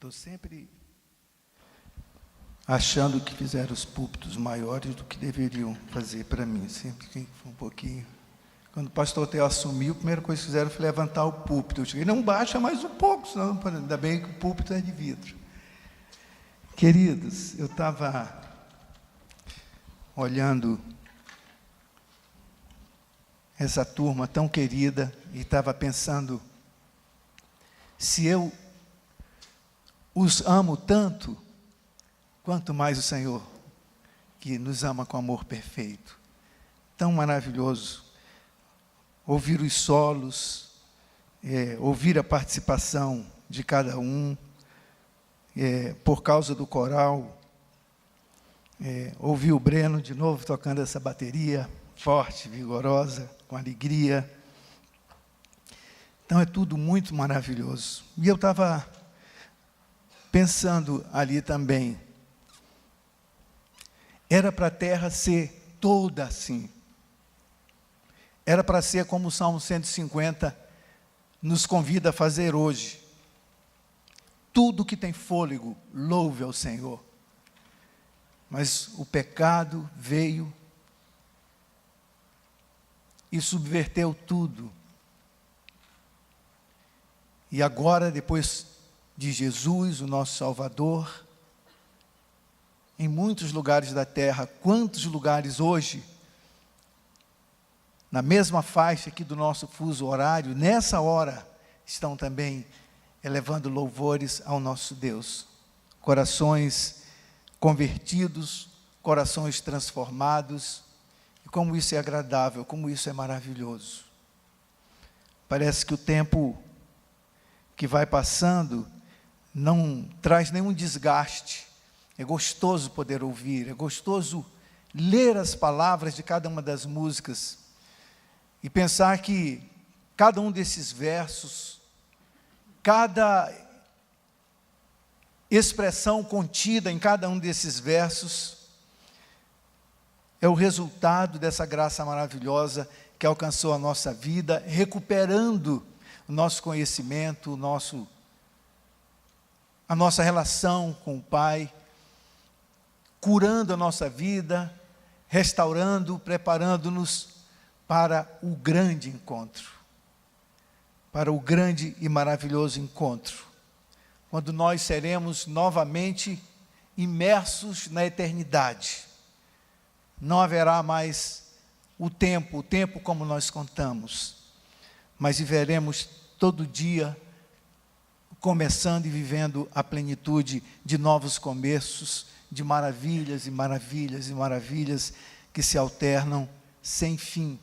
Estou sempre achando que fizeram os púlpitos maiores do que deveriam fazer para mim. Sempre que foi um pouquinho. Quando o pastor Theo assumiu, a primeira coisa que fizeram foi levantar o púlpito. Eu cheguei, não baixa mais um pouco, senão, ainda bem que o púlpito é de vidro. Queridos, eu estava olhando essa turma tão querida e estava pensando, se eu os amo tanto, quanto mais o Senhor, que nos ama com amor perfeito. Tão maravilhoso ouvir os solos, ouvir a participação de cada um, por causa do coral, ouvir o Breno de novo tocando essa bateria forte, vigorosa, com alegria. Então é tudo muito maravilhoso. E eu estava pensando ali também, era para a terra ser toda assim. Era para ser como o Salmo 150 nos convida a fazer hoje. Tudo que tem fôlego, louve ao Senhor. Mas o pecado veio e subverteu tudo. E agora, depois de Jesus, o nosso Salvador, em muitos lugares da terra, quantos lugares hoje, na mesma faixa aqui do nosso fuso horário, nessa hora, estão também elevando louvores ao nosso Deus. Corações convertidos, corações transformados, e como isso é agradável, como isso é maravilhoso. Parece que o tempo que vai passando não traz nenhum desgaste. É gostoso poder ouvir, é gostoso ler as palavras de cada uma das músicas e pensar que cada um desses versos, cada expressão contida em cada um desses versos é o resultado dessa graça maravilhosa que alcançou a nossa vida, recuperando o nosso conhecimento, a nossa relação com o Pai, curando a nossa vida, restaurando, preparando-nos para o grande encontro, para o grande e maravilhoso encontro, quando nós seremos novamente imersos na eternidade. Não haverá mais o tempo como nós contamos, mas viveremos todo dia começando e vivendo a plenitude de novos começos, de maravilhas e maravilhas e maravilhas que se alternam sem fim.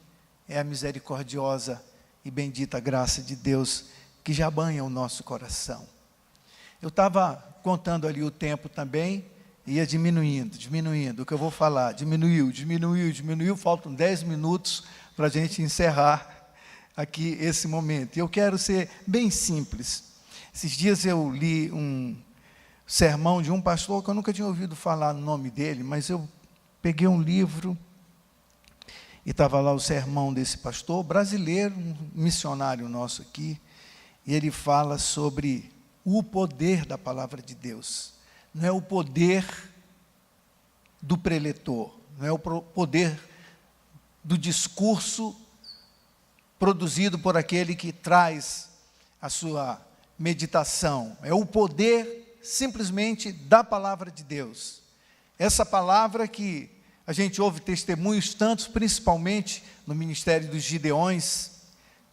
É a misericordiosa e bendita graça de Deus que já banha o nosso coração. Eu estava contando ali o tempo também, ia diminuindo, o que eu vou falar, diminuiu, faltam 10 minutos para a gente encerrar aqui esse momento. E eu quero ser bem simples. Esses dias eu li um sermão de um pastor que eu nunca tinha ouvido falar no nome dele, mas eu peguei um livro e estava lá o sermão desse pastor brasileiro, um missionário nosso aqui, e ele fala sobre o poder da palavra de Deus. Não é o poder do preletor, não é o poder do discurso produzido por aquele que traz a sua meditação, é o poder simplesmente da palavra de Deus. Essa palavra que a gente ouve testemunhos tantos, principalmente no ministério dos Gideões,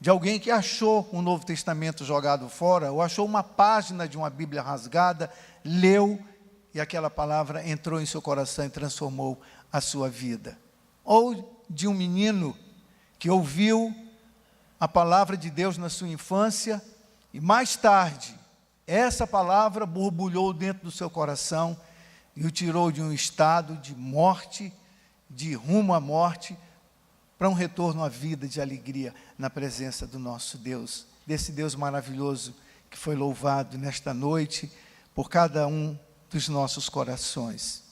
de alguém que achou um Novo Testamento jogado fora, ou achou uma página de uma Bíblia rasgada, leu, e aquela palavra entrou em seu coração e transformou a sua vida. Ou de um menino que ouviu a palavra de Deus na sua infância, e mais tarde, essa palavra borbulhou dentro do seu coração, e o tirou de um estado de morte, de rumo à morte, para um retorno à vida de alegria na presença do nosso Deus, desse Deus maravilhoso que foi louvado nesta noite por cada um dos nossos corações.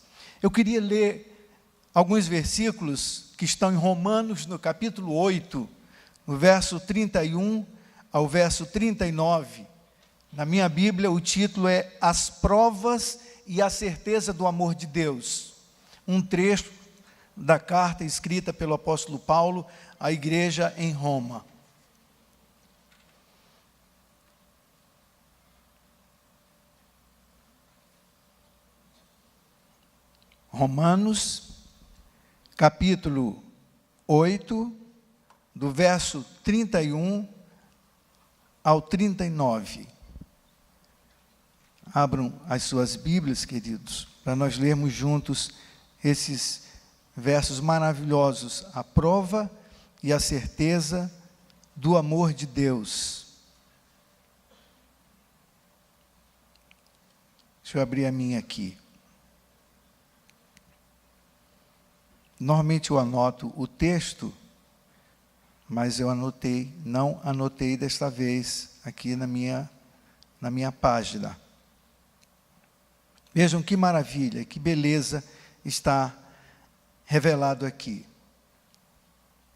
Eu queria ler alguns versículos que estão em Romanos, no capítulo 8, no verso 31 ao verso 39, Na minha Bíblia, o título é As Provas e a Certeza do Amor de Deus. Um trecho da carta escrita pelo apóstolo Paulo à igreja em Roma. Romanos, capítulo 8, do verso 31 ao 39. Abram as suas Bíblias, queridos, para nós lermos juntos esses versos maravilhosos, a prova e a certeza do amor de Deus. Deixa eu abrir a minha aqui. Normalmente eu anoto o texto, mas eu não anotei desta vez aqui na minha página. Vejam que maravilha, que beleza está revelado aqui.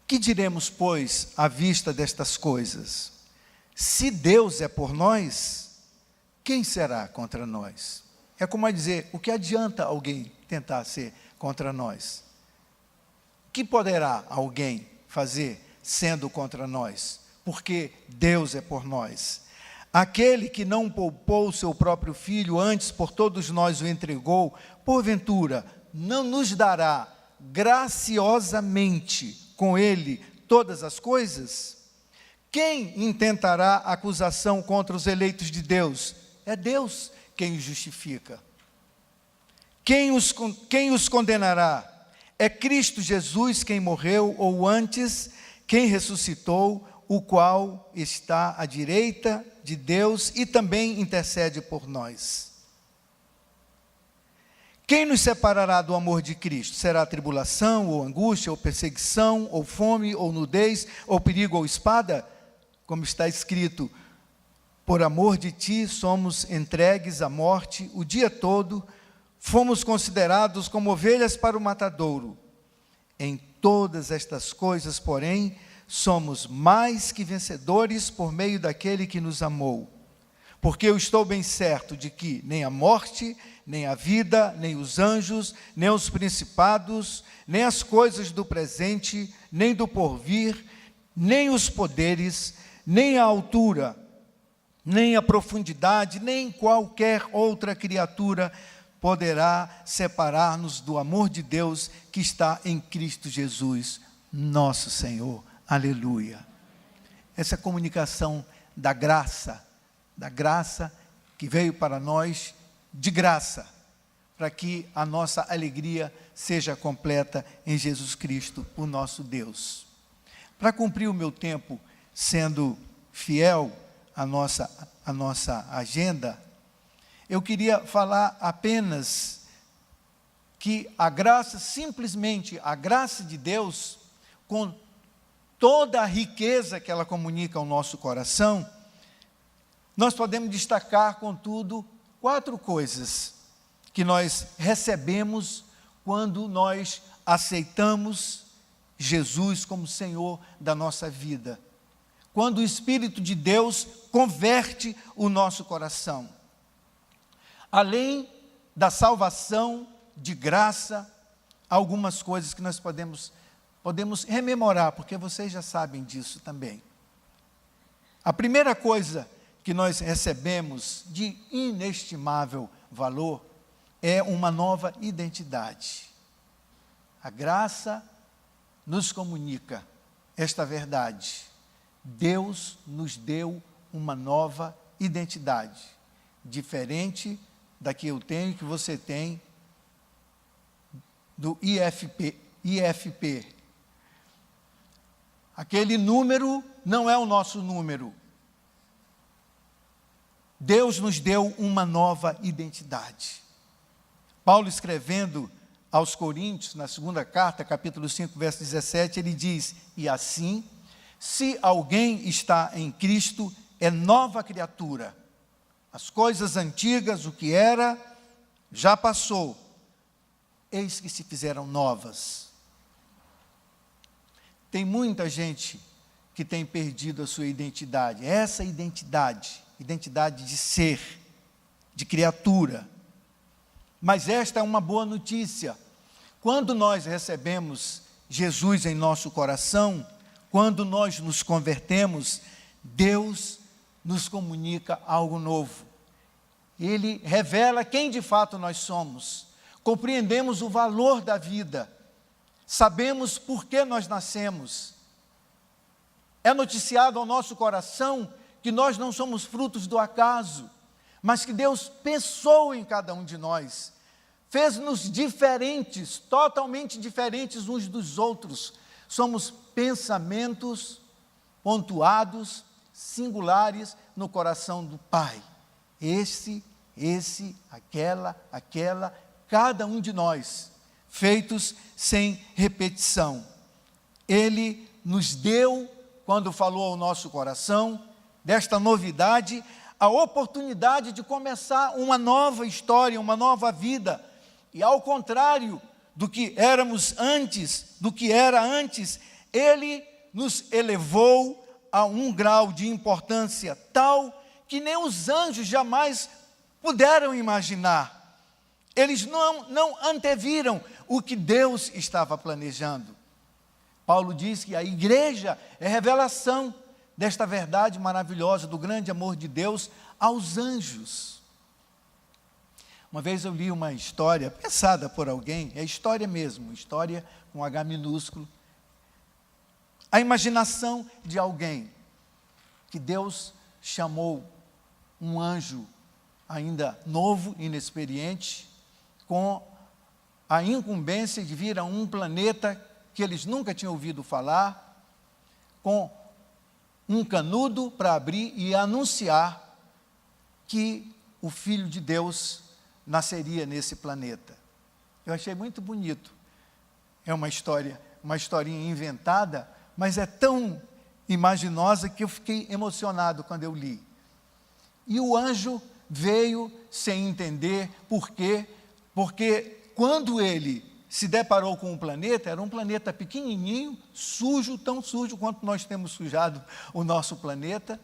Que diremos, pois, à vista destas coisas? Se Deus é por nós, quem será contra nós? É como a dizer, o que adianta alguém tentar ser contra nós? O que poderá alguém fazer sendo contra nós? Porque Deus é por nós. Aquele que não poupou o seu próprio filho, antes por todos nós o entregou, porventura não nos dará graciosamente com ele todas as coisas? Quem intentará acusação contra os eleitos de Deus? É Deus quem os justifica. Quem os condenará? É Cristo Jesus quem morreu, ou antes, quem ressuscitou, o qual está à direita de Deus e também intercede por nós. Quem nos separará do amor de Cristo? Será tribulação, ou angústia, ou perseguição, ou fome, ou nudez, ou perigo, ou espada? Como está escrito, por amor de ti somos entregues à morte o dia todo, fomos considerados como ovelhas para o matadouro. Em todas estas coisas, porém, somos mais que vencedores por meio daquele que nos amou. Porque eu estou bem certo de que nem a morte, nem a vida, nem os anjos, nem os principados, nem as coisas do presente, nem do porvir, nem os poderes, nem a altura, nem a profundidade, nem qualquer outra criatura poderá separar-nos do amor de Deus que está em Cristo Jesus, nosso Senhor. Aleluia. Essa comunicação da graça que veio para nós de graça, para que a nossa alegria seja completa em Jesus Cristo, o nosso Deus. Para cumprir o meu tempo, sendo fiel à nossa agenda, eu queria falar apenas que a graça, simplesmente a graça de Deus, com toda a riqueza que ela comunica ao nosso coração, nós podemos destacar, contudo, 4 coisas que nós recebemos quando nós aceitamos Jesus como Senhor da nossa vida. Quando o Espírito de Deus converte o nosso coração. Além da salvação de graça, algumas coisas que nós podemos rememorar, porque vocês já sabem disso também. A primeira coisa que nós recebemos de inestimável valor é uma nova identidade. A graça nos comunica esta verdade. Deus nos deu uma nova identidade, diferente da que eu tenho, que você tem, do IFP. Aquele número não é o nosso número. Deus nos deu uma nova identidade. Paulo, escrevendo aos Coríntios, na segunda carta, capítulo 5, verso 17, ele diz, e assim, se alguém está em Cristo, é nova criatura. As coisas antigas, o que era, já passou. Eis que se fizeram novas. Tem muita gente que tem perdido a sua identidade. Essa identidade identidade de ser, de criatura. Mas esta é uma boa notícia. Quando nós recebemos Jesus em nosso coração, quando nós nos convertemos, Deus nos comunica algo novo. Ele revela quem de fato nós somos. Compreendemos o valor da vida. Sabemos por que nós nascemos. É noticiado ao nosso coração que nós não somos frutos do acaso, mas que Deus pensou em cada um de nós, fez-nos diferentes, totalmente diferentes uns dos outros. Somos pensamentos pontuados, singulares no coração do Pai. Esse, aquela, cada um de nós, feitos sem repetição. Ele nos deu, quando falou ao nosso coração, desta novidade, a oportunidade de começar uma nova história, uma nova vida. E ao contrário do que éramos antes, do que era antes, Ele nos elevou a um grau de importância tal que nem os anjos jamais puderam imaginar. Eles não anteviram o que Deus estava planejando. Paulo diz que a igreja é revelação desta verdade maravilhosa do grande amor de Deus aos anjos. Uma vez eu li uma história pensada por alguém, é história mesmo, história com H minúsculo. A imaginação de alguém que Deus chamou um anjo ainda novo, inexperiente, com a incumbência de vir a um planeta que eles nunca tinham ouvido falar, com um canudo para abrir e anunciar que o Filho de Deus nasceria nesse planeta. Eu achei muito bonito. É uma historinha inventada, mas é tão imaginosa que eu fiquei emocionado quando eu li. E o anjo veio sem entender por quê, porque quando ele se deparou com o planeta, era um planeta pequenininho, sujo, tão sujo quanto nós temos sujado o nosso planeta,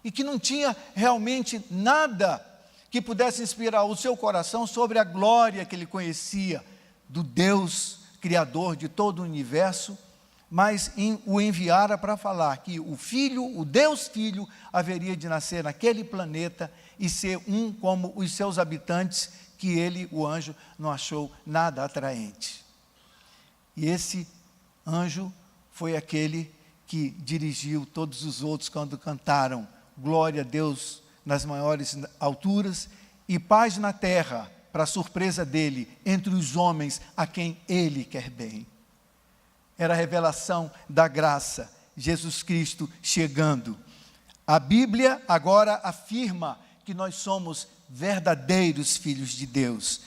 e que não tinha realmente nada que pudesse inspirar o seu coração sobre a glória que ele conhecia do Deus Criador de todo o universo, mas o enviara para falar que o Filho, o Deus Filho, haveria de nascer naquele planeta e ser um como os seus habitantes, que ele, o anjo, não achou nada atraente. E esse anjo foi aquele que dirigiu todos os outros quando cantaram glória a Deus nas maiores alturas e paz na terra, para surpresa dele, entre os homens a quem ele quer bem. Era a revelação da graça, Jesus Cristo chegando. A Bíblia agora afirma que nós somos verdadeiros filhos de Deus.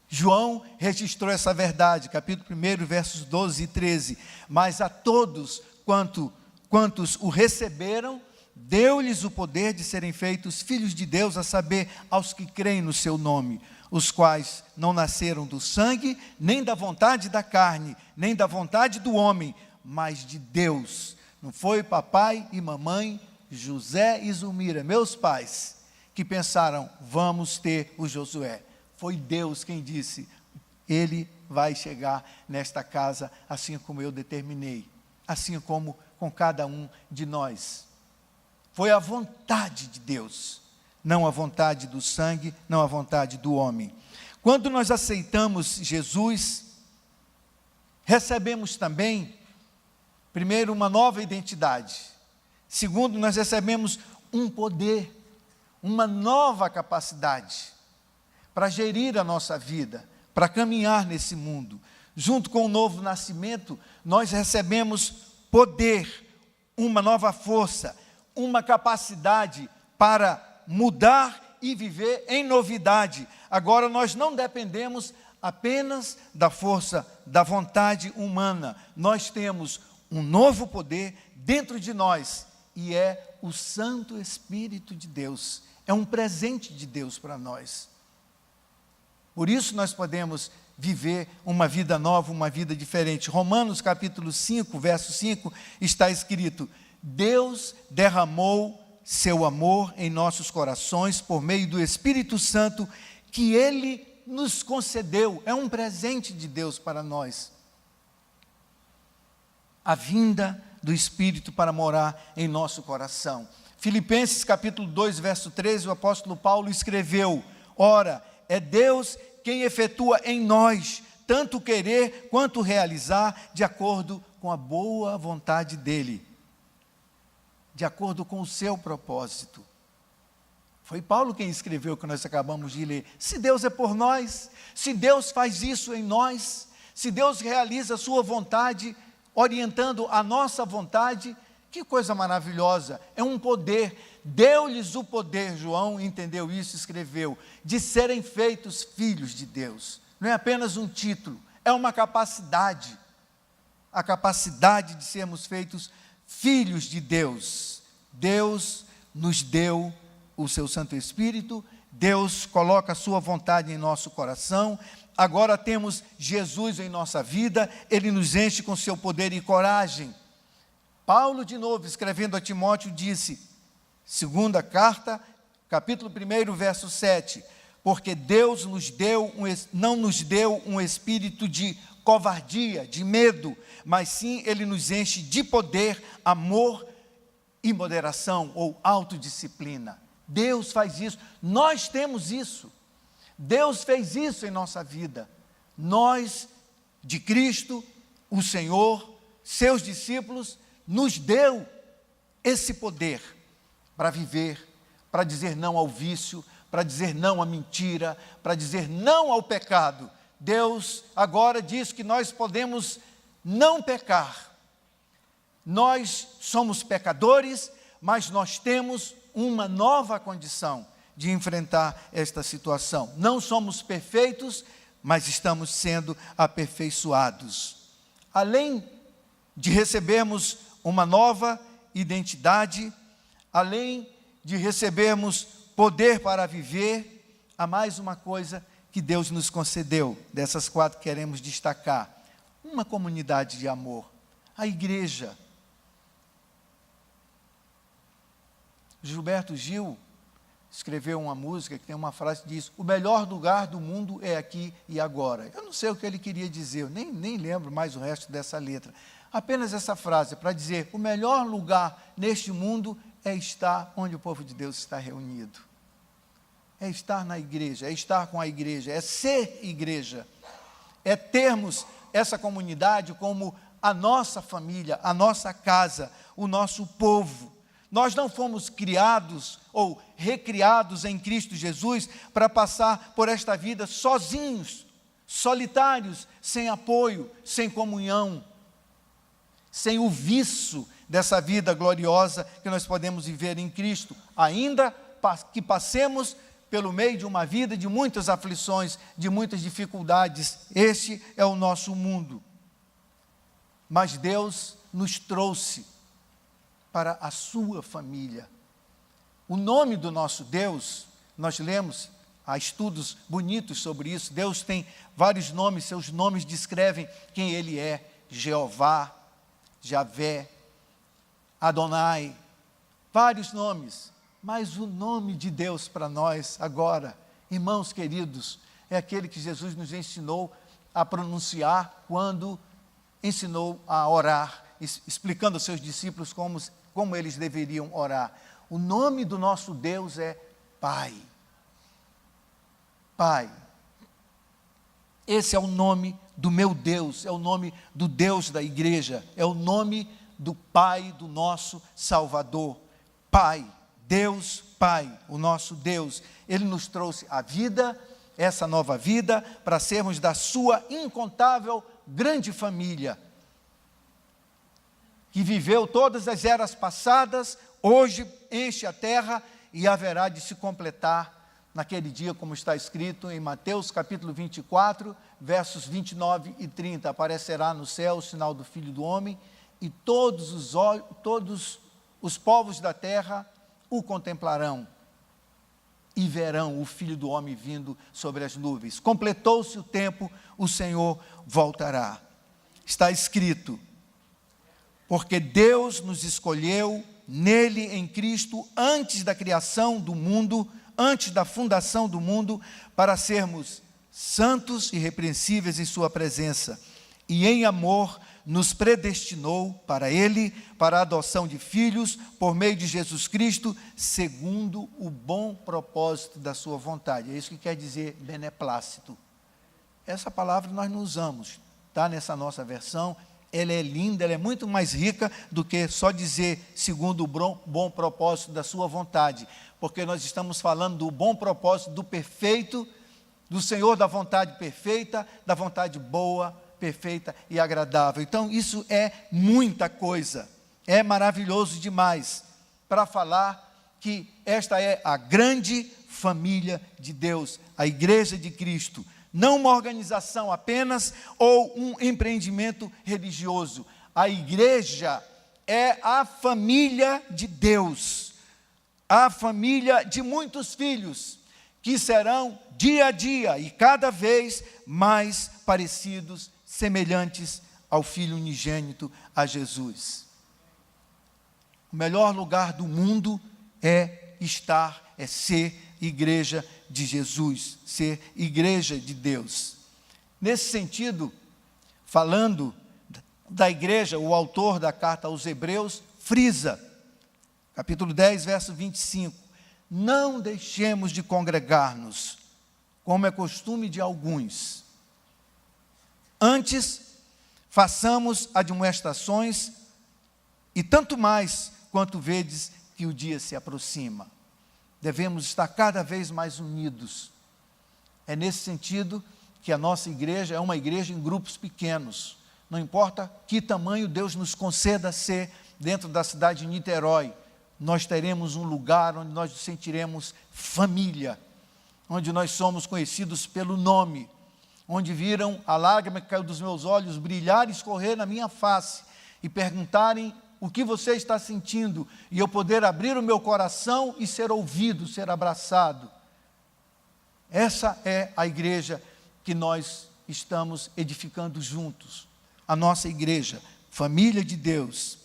João registrou essa verdade, capítulo 1, versos 12 e 13. Mas a todos quantos o receberam, deu-lhes o poder de serem feitos filhos de Deus, a saber, aos que creem no seu nome, os quais não nasceram do sangue, nem da vontade da carne, nem da vontade do homem, mas de Deus. Não foi papai e mamãe, José e Zulmira, meus pais, que pensaram, vamos ter o Josué. Foi Deus quem disse, ele vai chegar nesta casa, assim como eu determinei, assim como com cada um de nós. Foi a vontade de Deus, não a vontade do sangue, não a vontade do homem. Quando nós aceitamos Jesus, recebemos também, primeiro, uma nova identidade. Segundo, nós recebemos um poder, uma nova capacidade para gerir a nossa vida, para caminhar nesse mundo. Junto com o novo nascimento, nós recebemos poder, uma nova força, uma capacidade para mudar e viver em novidade. Agora nós não dependemos apenas da força, da vontade humana. Nós temos um novo poder dentro de nós e é o Santo Espírito de Deus. É um presente de Deus para nós. Por isso nós podemos viver uma vida nova, uma vida diferente. Romanos capítulo 5, verso 5, está escrito: Deus derramou seu amor em nossos corações por meio do Espírito Santo que Ele nos concedeu. É um presente de Deus para nós. A vinda do Espírito para morar em nosso coração. Filipenses capítulo 2, verso 13, o apóstolo Paulo escreveu: ora, é Deus quem efetua em nós tanto querer quanto realizar, de acordo com a boa vontade dEle, de acordo com o seu propósito. Foi Paulo quem escreveu o que nós acabamos de ler. Se Deus é por nós, se Deus faz isso em nós, se Deus realiza a sua vontade, orientando a nossa vontade, que coisa maravilhosa, é um poder. Deu-lhes o poder, João entendeu isso, escreveu, de serem feitos filhos de Deus. Não é apenas um título, é uma capacidade, a capacidade de sermos feitos filhos de Deus. Deus nos deu o seu Santo Espírito, Deus coloca a sua vontade em nosso coração. Agora temos Jesus em nossa vida, Ele nos enche com seu poder e coragem. Paulo, de novo, escrevendo a Timóteo, disse, segunda carta, capítulo 1, verso 7, porque Deus não nos deu um espírito de covardia, de medo, mas sim Ele nos enche de poder, amor e moderação, ou autodisciplina. Deus faz isso, nós temos isso. Deus fez isso em nossa vida. Nós, de Cristo, o Senhor, seus discípulos, nos deu esse poder para viver, para dizer não ao vício, para dizer não à mentira, para dizer não ao pecado. Deus agora diz que nós podemos não pecar. Nós somos pecadores, mas nós temos uma nova condição de enfrentar esta situação. Não somos perfeitos, mas estamos sendo aperfeiçoados. Além de recebermos uma nova identidade, além de recebermos poder para viver, há mais uma coisa que Deus nos concedeu, dessas 4 que queremos destacar: uma comunidade de amor, a igreja. Gilberto Gil escreveu uma música que tem uma frase que diz: o melhor lugar do mundo é aqui e agora. Eu não sei o que ele queria dizer, eu nem lembro mais o resto dessa letra. Apenas essa frase para dizer: o melhor lugar neste mundo é estar onde o povo de Deus está reunido. É estar na igreja, é estar com a igreja, é ser igreja. É termos essa comunidade como a nossa família, a nossa casa, o nosso povo. Nós não fomos criados ou recriados em Cristo Jesus para passar por esta vida sozinhos, solitários, sem apoio, sem comunhão, sem o viço dessa vida gloriosa que nós podemos viver em Cristo, ainda que passemos pelo meio de uma vida de muitas aflições, de muitas dificuldades. Este é o nosso mundo. Mas Deus nos trouxe para a sua família. O nome do nosso Deus, nós lemos, há estudos bonitos sobre isso. Deus tem vários nomes, seus nomes descrevem quem Ele é: Jeová, Javé, Adonai, vários nomes. Mas o nome de Deus para nós agora, irmãos queridos, é aquele que Jesus nos ensinou a pronunciar quando ensinou a orar, explicando aos seus discípulos como eles deveriam orar. O nome do nosso Deus é Pai. Pai. Esse é o nome do meu Deus, é o nome do Deus da igreja, é o nome do Pai do nosso Salvador. Pai, Deus Pai, o nosso Deus. Ele nos trouxe a vida, essa nova vida, para sermos da sua incontável grande família, que viveu todas as eras passadas, hoje enche a terra e haverá de se completar naquele dia, como está escrito em Mateus capítulo 24, versos 29 e 30, aparecerá no céu o sinal do Filho do Homem, e todos os povos da terra o contemplarão, e verão o Filho do Homem vindo sobre as nuvens. Completou-se o tempo, o Senhor voltará. Está escrito: porque Deus nos escolheu nele, em Cristo, antes da criação do mundo, antes da fundação do mundo, para sermos santos e irrepreensíveis em sua presença, e em amor nos predestinou para Ele, para a adoção de filhos, por meio de Jesus Cristo, segundo o bom propósito da sua vontade. É isso que quer dizer beneplácito. Essa palavra nós não usamos, está nessa nossa versão. Ela é linda, ela é muito mais rica do que só dizer segundo o bom propósito da sua vontade, porque nós estamos falando do bom propósito, do perfeito, do Senhor, da vontade perfeita, da vontade boa, perfeita e agradável. Então isso é muita coisa, é maravilhoso demais para falar que esta é a grande família de Deus, a Igreja de Cristo, não uma organização apenas ou um empreendimento religioso. A igreja é a família de Deus, a família de muitos filhos, que serão dia a dia e cada vez mais parecidos, semelhantes ao Filho unigênito, a Jesus. O melhor lugar do mundo é ser igreja de Jesus, ser igreja de Deus. Nesse sentido, falando da igreja, o autor da carta aos Hebreus frisa, capítulo 10, verso 25, não deixemos de congregar-nos, como é costume de alguns. Antes, façamos admoestações, e tanto mais quanto vedes que o dia se aproxima. Devemos estar cada vez mais unidos. É nesse sentido que a nossa igreja é uma igreja em grupos pequenos. Não importa que tamanho Deus nos conceda ser dentro da cidade de Niterói, nós teremos um lugar onde nós nos sentiremos família, onde nós somos conhecidos pelo nome, onde viram a lágrima que caiu dos meus olhos brilhar e escorrer na minha face, e perguntarem o que você está sentindo, e eu poder abrir o meu coração e ser ouvido, ser abraçado. Essa é a igreja que nós estamos edificando juntos, a nossa igreja, família de Deus.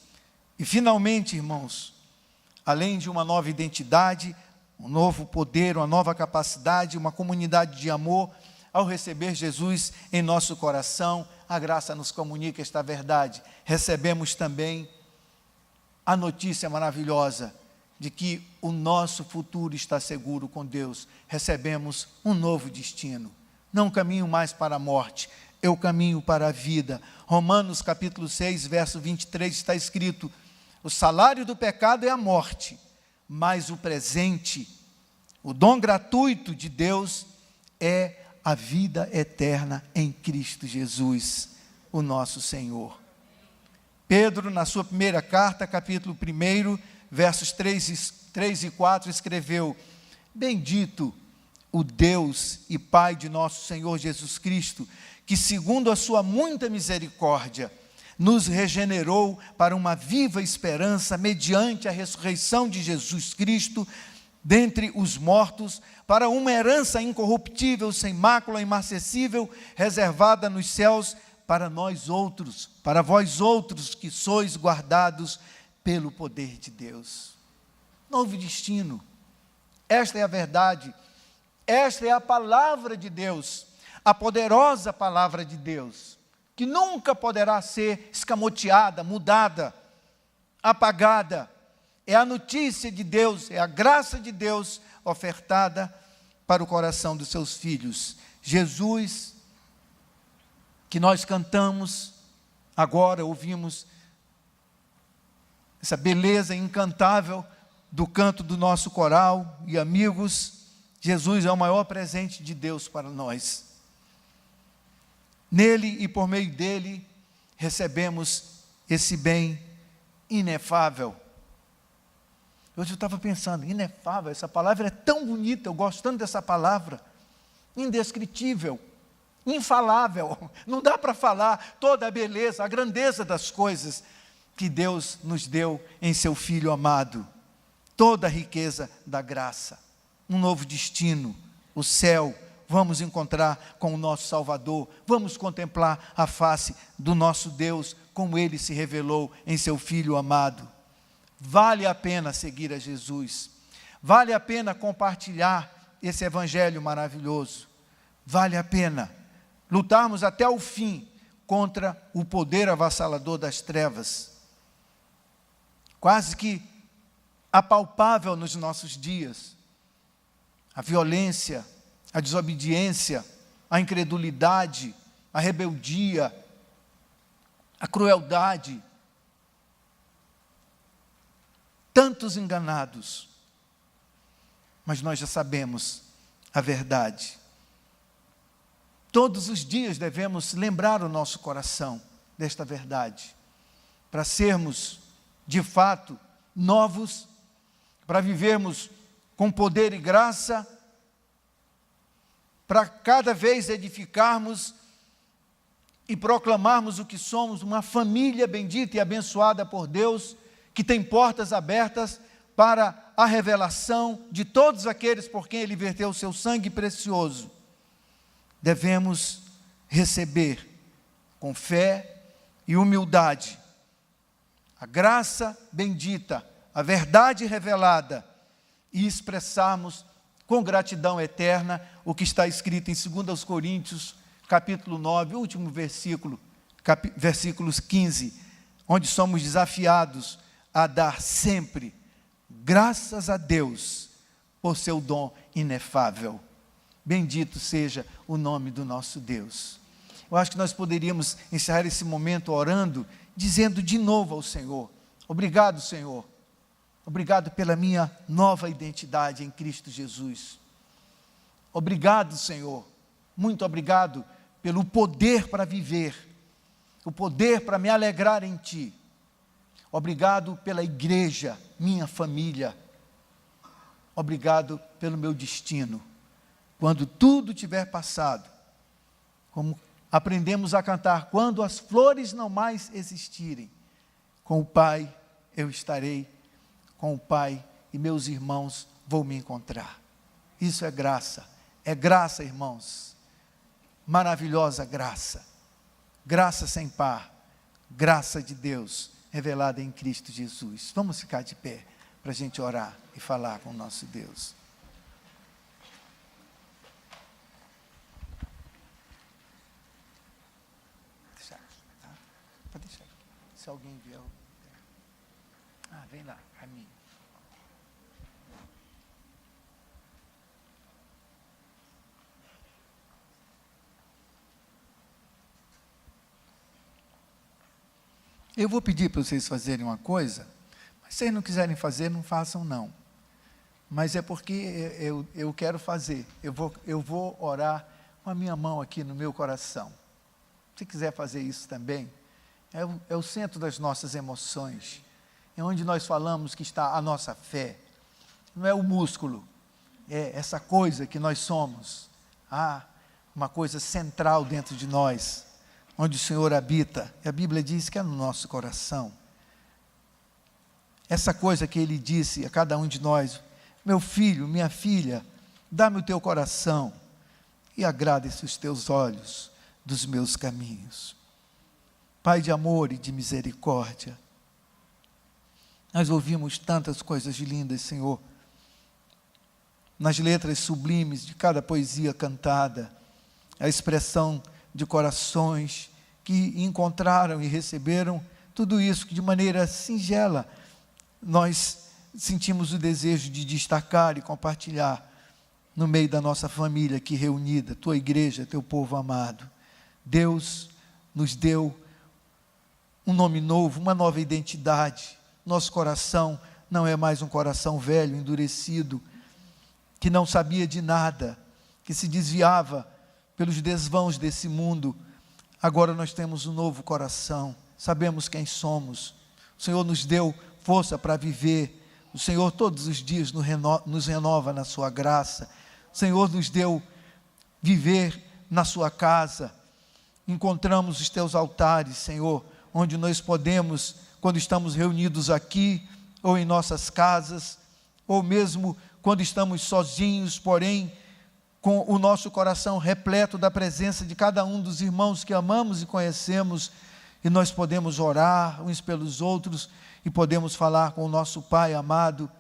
E finalmente, irmãos, além de uma nova identidade, um novo poder, uma nova capacidade, uma comunidade de amor, ao receber Jesus em nosso coração, a graça nos comunica esta verdade. Recebemos também a notícia maravilhosa de que o nosso futuro está seguro com Deus. Recebemos um novo destino. Não caminho mais para a morte, eu caminho para a vida. Romanos capítulo 6, verso 23 está escrito: o salário do pecado é a morte, mas o presente, o dom gratuito de Deus é a vida eterna em Cristo Jesus, o nosso Senhor. Pedro, na sua primeira carta, capítulo 1, versos 3 e 4, escreveu: bendito o Deus e Pai de nosso Senhor Jesus Cristo, que segundo a sua muita misericórdia, nos regenerou para uma viva esperança mediante a ressurreição de Jesus Cristo dentre os mortos, para uma herança incorruptível, sem mácula, imarcessível, reservada nos céus para nós outros, para vós outros que sois guardados pelo poder de Deus. Novo destino. Esta é a verdade. Esta é a palavra de Deus, a poderosa palavra de Deus, que nunca poderá ser escamoteada, mudada, apagada. É a notícia de Deus, é a graça de Deus ofertada para o coração dos seus filhos. Jesus, que nós cantamos, agora ouvimos essa beleza incantável do canto do nosso coral e amigos. Jesus é o maior presente de Deus para nós. Nele e por meio dele recebemos esse bem inefável. Hoje eu estava pensando, inefável, essa palavra é tão bonita, eu gosto tanto dessa palavra, indescritível, infalável, não dá para falar toda a beleza, a grandeza das coisas que Deus nos deu em seu Filho amado, toda a riqueza da graça, um novo destino, o céu, vamos encontrar com o nosso Salvador, vamos contemplar a face do nosso Deus, como Ele se revelou em seu Filho amado. Vale a pena seguir a Jesus. Vale a pena compartilhar esse evangelho maravilhoso. Vale a pena lutarmos até o fim contra o poder avassalador das trevas, quase que apalpável nos nossos dias. A violência, a desobediência, a incredulidade, a rebeldia, a crueldade. Tantos enganados, mas nós já sabemos a verdade. Todos os dias devemos lembrar o nosso coração desta verdade, para sermos, de fato, novos, para vivermos com poder e graça, para cada vez edificarmos e proclamarmos o que somos, uma família bendita e abençoada por Deus, que tem portas abertas para a revelação de todos aqueles por quem Ele verteu o seu sangue precioso. Devemos receber com fé e humildade a graça bendita, a verdade revelada, e expressarmos com gratidão eterna o que está escrito em 2 Coríntios, capítulo 9, último versículo, versículos 15, onde somos desafiados a dar sempre graças a Deus por seu dom inefável. Bendito seja o nome do nosso Deus. Eu acho que nós poderíamos encerrar esse momento orando, dizendo de novo ao Senhor: obrigado, Senhor. Obrigado pela minha nova identidade em Cristo Jesus. Obrigado, Senhor. Muito obrigado pelo poder para viver, o poder para me alegrar em Ti. Obrigado pela igreja, minha família. Obrigado pelo meu destino. Quando tudo tiver passado, como aprendemos a cantar, quando as flores não mais existirem, com o Pai eu estarei, com o Pai e meus irmãos vou me encontrar. Isso é graça, irmãos, maravilhosa graça, graça sem par, graça de Deus revelada em Cristo Jesus. Vamos ficar de pé para a gente orar e falar com o nosso Deus. Deixa aqui, tá? Pode deixar aqui. Se alguém vier. Vem lá, caminho. Eu vou pedir para vocês fazerem uma coisa, mas se vocês não quiserem fazer, não façam não. Mas é porque eu quero fazer. Eu vou orar com a minha mão aqui no meu coração. Se quiser fazer isso também, é o centro das nossas emoções. É onde nós falamos que está a nossa fé. Não é o músculo, é essa coisa que nós somos. Uma coisa central dentro de nós, onde o Senhor habita. E a Bíblia diz que é no nosso coração. Essa coisa que Ele disse a cada um de nós: meu filho, minha filha, dá-me o teu coração e agrada-se os teus olhos dos meus caminhos. Pai de amor e de misericórdia, nós ouvimos tantas coisas lindas, Senhor, nas letras sublimes de cada poesia cantada, a expressão de corações que encontraram e receberam tudo isso que de maneira singela nós sentimos o desejo de destacar e compartilhar no meio da nossa família aqui reunida, tua igreja, teu povo amado. Deus nos deu um nome novo, uma nova identidade. Nosso coração não é mais um coração velho, endurecido, que não sabia de nada, que se desviava pelos desvãos desse mundo. Agora nós temos um novo coração, sabemos quem somos. O Senhor nos deu força para viver. O Senhor todos os dias nos renova na sua graça. O Senhor nos deu viver na sua casa. Encontramos os teus altares, Senhor, onde nós podemos, quando estamos reunidos aqui, ou em nossas casas, ou mesmo quando estamos sozinhos, porém, com o nosso coração repleto da presença de cada um dos irmãos que amamos e conhecemos, e nós podemos orar uns pelos outros e podemos falar com o nosso Pai amado,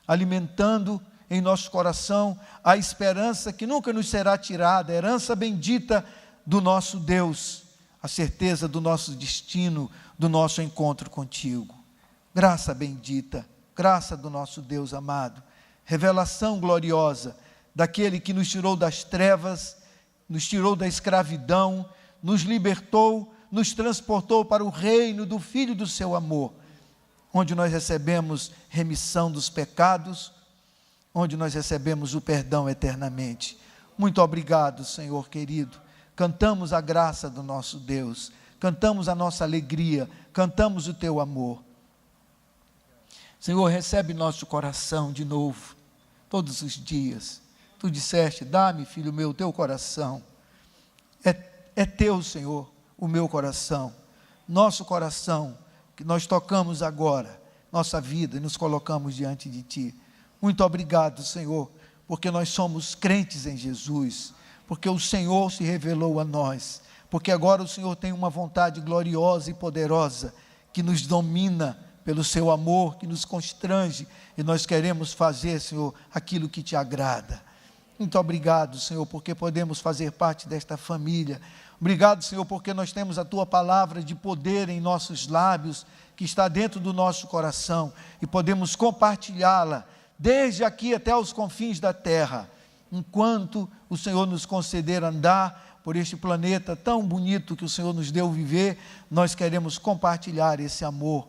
alimentando em nosso coração a esperança que nunca nos será tirada, a herança bendita do nosso Deus, a certeza do nosso destino, do nosso encontro contigo. Graça bendita, graça do nosso Deus amado, revelação gloriosa daquele que nos tirou das trevas, nos tirou da escravidão, nos libertou, nos transportou para o reino do Filho do seu amor, onde nós recebemos remissão dos pecados, onde nós recebemos o perdão eternamente. Muito obrigado, Senhor querido. Cantamos a graça do nosso Deus, cantamos a nossa alegria, cantamos o teu amor. Senhor, recebe nosso coração de novo, todos os dias. Tu disseste, dá-me, filho meu, o teu coração. É teu, Senhor, o meu coração. Nosso coração, que nós tocamos agora, nossa vida, e nos colocamos diante de Ti. Muito obrigado, Senhor, porque nós somos crentes em Jesus, porque o Senhor se revelou a nós, porque agora o Senhor tem uma vontade gloriosa e poderosa, que nos domina pelo seu amor, que nos constrange, e nós queremos fazer, Senhor, aquilo que Te agrada. Muito obrigado, Senhor, porque podemos fazer parte desta família. Obrigado, Senhor, porque nós temos a Tua palavra de poder em nossos lábios, que está dentro do nosso coração, e podemos compartilhá-la, desde aqui até os confins da terra, enquanto o Senhor nos conceder andar por este planeta tão bonito que o Senhor nos deu viver. Nós queremos compartilhar esse amor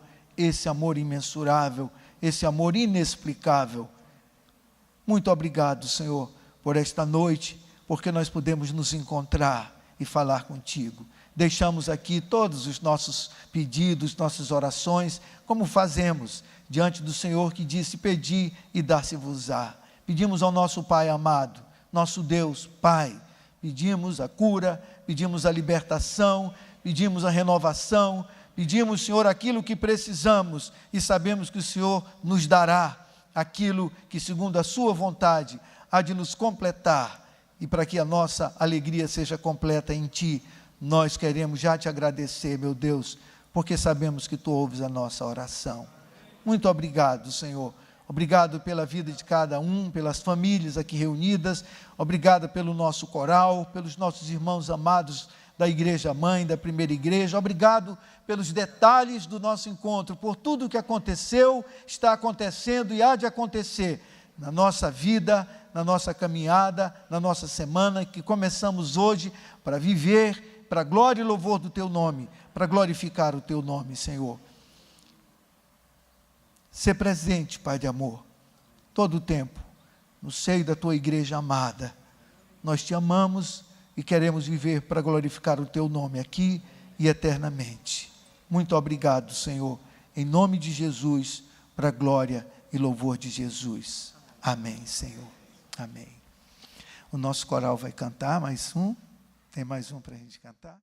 imensurável, esse amor inexplicável. Muito obrigado, Senhor, por esta noite, porque nós podemos nos encontrar e falar contigo. Deixamos aqui todos os nossos pedidos, nossas orações, como fazemos diante do Senhor que disse, pedi e dar-se-vos-á. Pedimos ao nosso Pai amado, nosso Deus, Pai, pedimos a cura, pedimos a libertação, pedimos a renovação, pedimos, Senhor, aquilo que precisamos, e sabemos que o Senhor nos dará aquilo que, segundo a sua vontade, há de nos completar, e para que a nossa alegria seja completa em Ti, nós queremos já Te agradecer, meu Deus, porque sabemos que Tu ouves a nossa oração. Muito obrigado, Senhor. Obrigado pela vida de cada um, pelas famílias aqui reunidas. Obrigado pelo nosso coral, pelos nossos irmãos amados da Igreja Mãe, da Primeira Igreja. Obrigado pelos detalhes do nosso encontro, por tudo que aconteceu, está acontecendo e há de acontecer na nossa vida, na nossa caminhada, na nossa semana, que começamos hoje para viver, para a glória e louvor do Teu nome, para glorificar o Teu nome, Senhor. Ser presente, Pai de amor, todo o tempo, no seio da Tua igreja amada. Nós Te amamos e queremos viver para glorificar o Teu nome aqui e eternamente. Muito obrigado, Senhor, em nome de Jesus, para a glória e louvor de Jesus. Amém, Senhor. Amém. O nosso coral vai cantar mais um. Tem mais um para a gente cantar?